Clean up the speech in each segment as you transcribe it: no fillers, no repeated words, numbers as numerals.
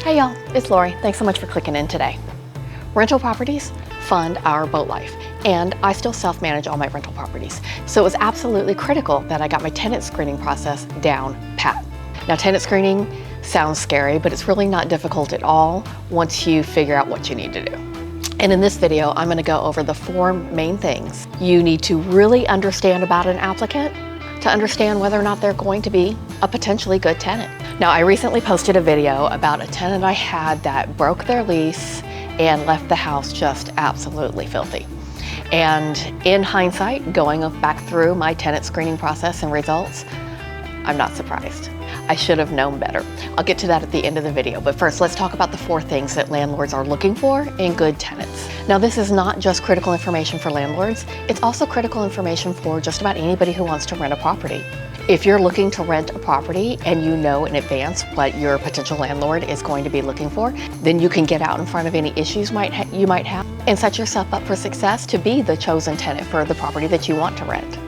Hey y'all, it's Lori. Thanks so much for clicking in today. Rental properties fund our boat life, and I still self-manage all my rental properties. So it was absolutely critical that I got my tenant screening process down pat. Now, tenant screening sounds scary, but it's really not difficult at all once you figure out what you need to do. And in this video, I'm gonna go over the 4 main things you need to really understand about an applicant to understand whether or not they're going to be a potentially good tenant. Now, I recently posted a video about a tenant I had that broke their lease and left the house just absolutely filthy. And in hindsight, going back through my tenant screening process and results, I'm not surprised. I should have known better. I'll get to that at the end of the video, but first let's talk about the 4 things that landlords are looking for in good tenants. Now, this is not just critical information for landlords, it's also critical information for just about anybody who wants to rent a property. If you're looking to rent a property and you know in advance what your potential landlord is going to be looking for, then you can get out in front of any issues you might have and set yourself up for success to be the chosen tenant for the property that you want to rent.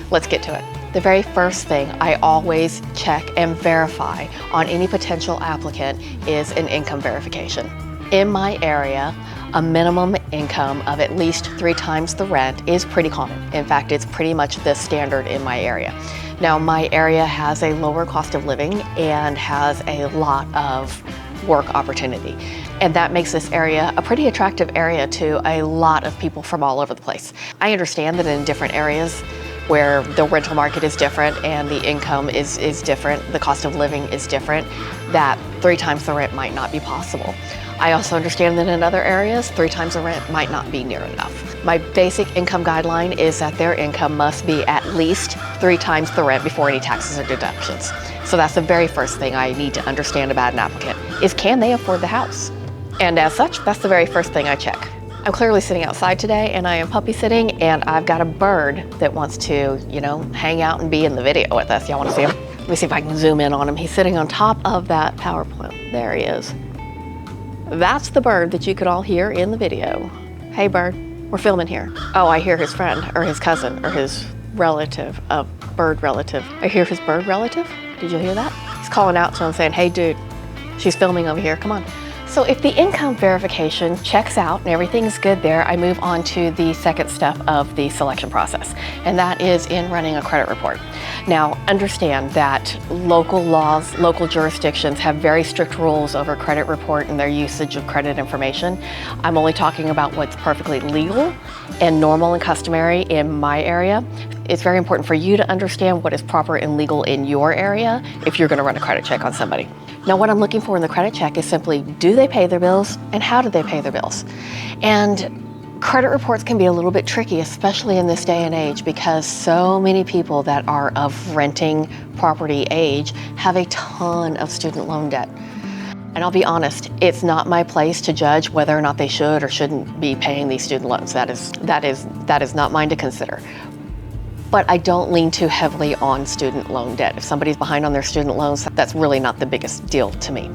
Let's get to it. The very first thing I always check and verify on any potential applicant is an income verification. In my area, a minimum income of at least 3 times the rent is pretty common. In fact, it's pretty much the standard in my area. Now, my area has a lower cost of living and has a lot of work opportunity. And that makes this area a pretty attractive area to a lot of people from all over the place. I understand that in different areas where the rental market is different and the income is different, the cost of living is different, that 3 times the rent might not be possible. I also understand that in other areas, 3 times the rent might not be near enough. My basic income guideline is that their income must be at least 3 times the rent before any taxes or deductions. So that's the very first thing I need to understand about an applicant, is can they afford the house? And as such, that's the very first thing I check. I'm clearly sitting outside today and I am puppy sitting, and I've got a bird that wants to, hang out and be in the video with us. Y'all wanna see him? Let me see if I can zoom in on him. He's sitting on top of that power plant. There he is. That's the bird that you could all hear in the video. Hey bird, we're filming here. Oh, I hear his friend or his cousin or his relative, a bird relative. I hear his bird relative. Did you hear that? He's calling out to him saying, hey dude, she's filming over here, come on. So if the income verification checks out and everything's good there, I move on to the second step of the selection process, and that is in running a credit report. Now, understand that local laws, local jurisdictions have very strict rules over credit report and their usage of credit information. I'm only talking about what's perfectly legal and normal and customary in my area. It's very important for you to understand what is proper and legal in your area if you're gonna run a credit check on somebody. Now, what I'm looking for in the credit check is simply, do they pay their bills and how do they pay their bills? And credit reports can be a little bit tricky, especially in this day and age, because so many people that are of renting property age have a ton of student loan debt. And I'll be honest, it's not my place to judge whether or not they should or shouldn't be paying these student loans. That is not mine to consider. But I don't lean too heavily on student loan debt. If somebody's behind on their student loans, that's really not the biggest deal to me.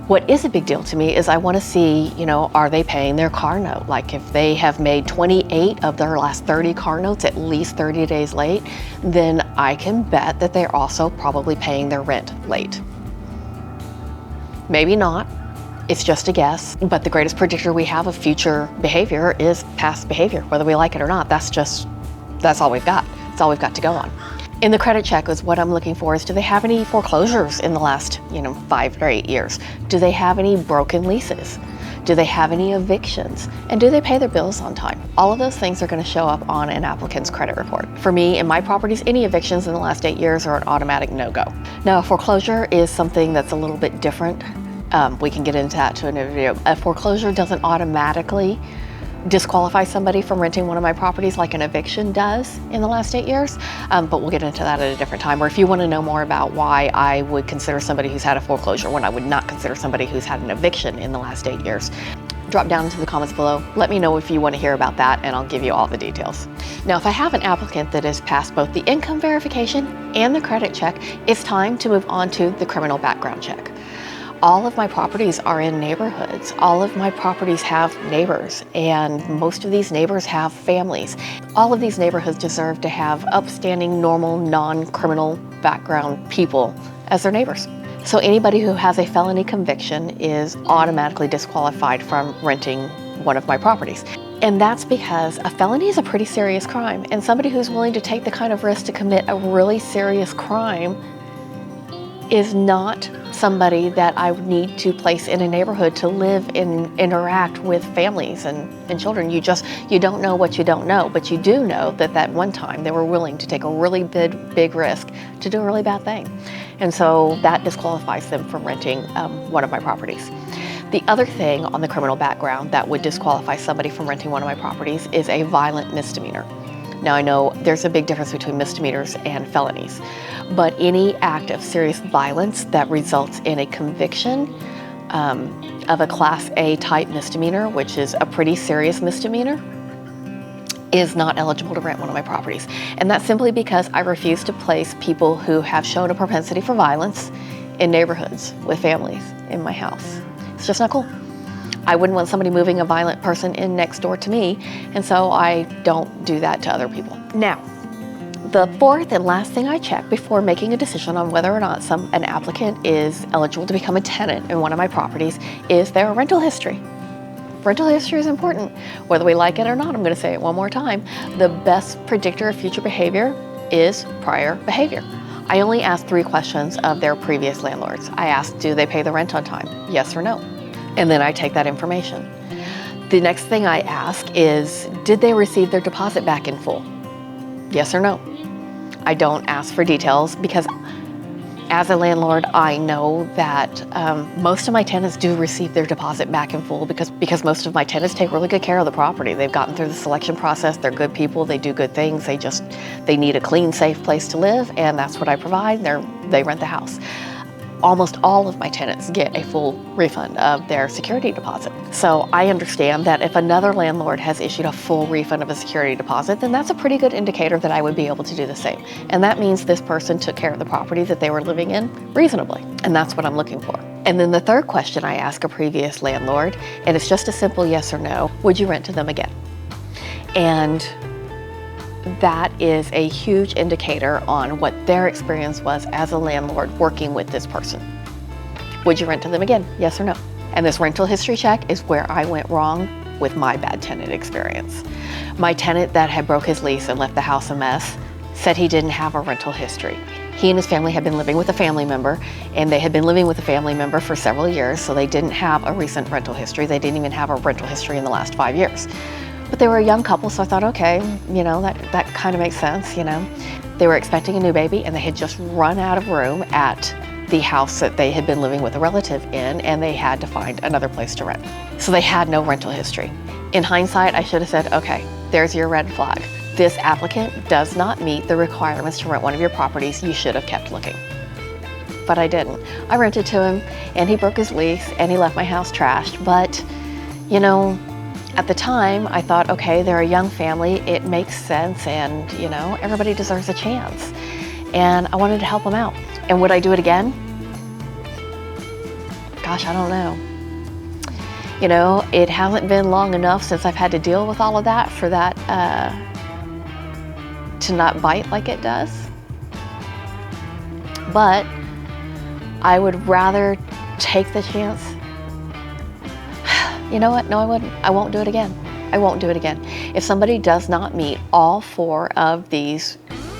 What is a big deal to me is I want to see, are they paying their car note? Like if they have made 28 of their last 30 car notes at least 30 days late, then I can bet that they're also probably paying their rent late. Maybe not. It's just a guess, but the greatest predictor we have of future behavior is past behavior, whether we like it or not. That's all we've got. It's all we've got to go on. In the credit check is what I'm looking for is, do they have any foreclosures in the last 5 or 8 years? Do they have any broken leases? Do they have any evictions? And do they pay their bills on time? All of those things are going to show up on an applicant's credit report. For me, in my properties, any evictions in the last 8 years are an automatic no-go. Now, a foreclosure is something that's a little bit different. We can get into that to another video. A foreclosure doesn't automatically disqualify somebody from renting one of my properties like an eviction does in the last 8 years, but we'll get into that at a different time. Or if you want to know more about why I would consider somebody who's had a foreclosure when I would not consider somebody who's had an eviction in the last 8 years, drop down into the comments below. Let me know if you want to hear about that and I'll give you all the details. Now, if I have an applicant that has passed both the income verification and the credit check, it's time to move on to the criminal background check. All of my properties are in neighborhoods. All of my properties have neighbors, and most of these neighbors have families. All of these neighborhoods deserve to have upstanding, normal, non-criminal background people as their neighbors. So anybody who has a felony conviction is automatically disqualified from renting one of my properties. And that's because a felony is a pretty serious crime, and somebody who's willing to take the kind of risk to commit a really serious crime is not somebody that I would need to place in a neighborhood to live and interact with families and children. You don't know what you don't know, but you do know that that one time they were willing to take a really big risk to do a really bad thing. And so that disqualifies them from renting one of my properties. The other thing on the criminal background that would disqualify somebody from renting one of my properties is a violent misdemeanor. Now I know there's a big difference between misdemeanors and felonies, but any act of serious violence that results in a conviction of a Class A type misdemeanor, which is a pretty serious misdemeanor, is not eligible to rent one of my properties. And that's simply because I refuse to place people who have shown a propensity for violence in neighborhoods with families in my house. It's just not cool. I wouldn't want somebody moving a violent person in next door to me, and so I don't do that to other people. Now, the fourth and last thing I check before making a decision on whether or not an applicant is eligible to become a tenant in one of my properties is their rental history. Rental history is important, whether we like it or not. I'm going to say it one more time. The best predictor of future behavior is prior behavior. I only ask 3 questions of their previous landlords. I ask, do they pay the rent on time? Yes or no? And then I take that information. The next thing I ask is, did they receive their deposit back in full? Yes or no? I don't ask for details because as a landlord, I know that most of my tenants do receive their deposit back in full because most of my tenants take really good care of the property. They've gotten through the selection process, they're good people, they do good things, they need a clean, safe place to live, and that's what I provide. They rent the house. Almost all of my tenants get a full refund of their security deposit. So I understand that if another landlord has issued a full refund of a security deposit, then that's a pretty good indicator that I would be able to do the same. And that means this person took care of the property that they were living in reasonably. And that's what I'm looking for. And then the third question I ask a previous landlord, and it's just a simple yes or no, would you rent to them again? And that is a huge indicator on what their experience was as a landlord working with this person. Would you rent to them again? Yes or no? And this rental history check is where I went wrong with my bad tenant experience. My tenant that had broke his lease and left the house a mess said he didn't have a rental history. He and his family had been living with a family member, and they had been living with a family member for several years, so they didn't have a recent rental history. They didn't even have a rental history in the last 5 years. But they were a young couple, so I thought, okay, that kind of makes sense, They were expecting a new baby, and they had just run out of room at the house that they had been living with a relative in, and they had to find another place to rent. So they had no rental history. In hindsight, I should have said, okay, there's your red flag. This applicant does not meet the requirements to rent one of your properties. You should have kept looking. But I didn't. I rented to him, and he broke his lease, and he left my house trashed. But, at the time, I thought, okay, they're a young family, it makes sense, and everybody deserves a chance. And I wanted to help them out. And would I do it again? Gosh, I don't know. It hasn't been long enough since I've had to deal with all of that for that to not bite like it does. But I would rather take the chance. You know what? No, I wouldn't. I won't do it again. I won't do it again. If somebody does not meet all 4 of these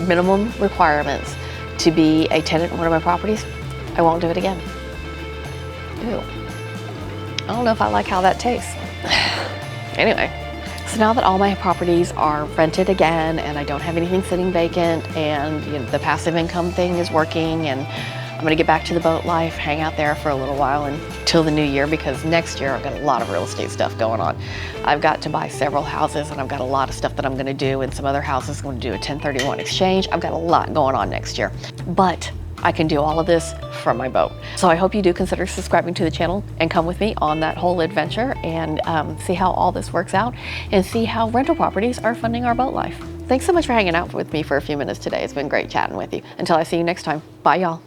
minimum requirements to be a tenant in one of my properties, I won't do it again. Ew. I don't know if I like how that tastes. Anyway, so now that all my properties are rented again and I don't have anything sitting vacant and the passive income thing is working, and I'm gonna get back to the boat life, hang out there for a little while until the new year, because next year I've got a lot of real estate stuff going on. I've got to buy several houses, and I've got a lot of stuff that I'm gonna do, and some other houses I'm gonna do a 1031 exchange. I've got a lot going on next year, but I can do all of this from my boat. So I hope you do consider subscribing to the channel and come with me on that whole adventure and see how all this works out and see how rental properties are funding our boat life. Thanks so much for hanging out with me for a few minutes today. It's been great chatting with you. Until I see you next time, bye y'all.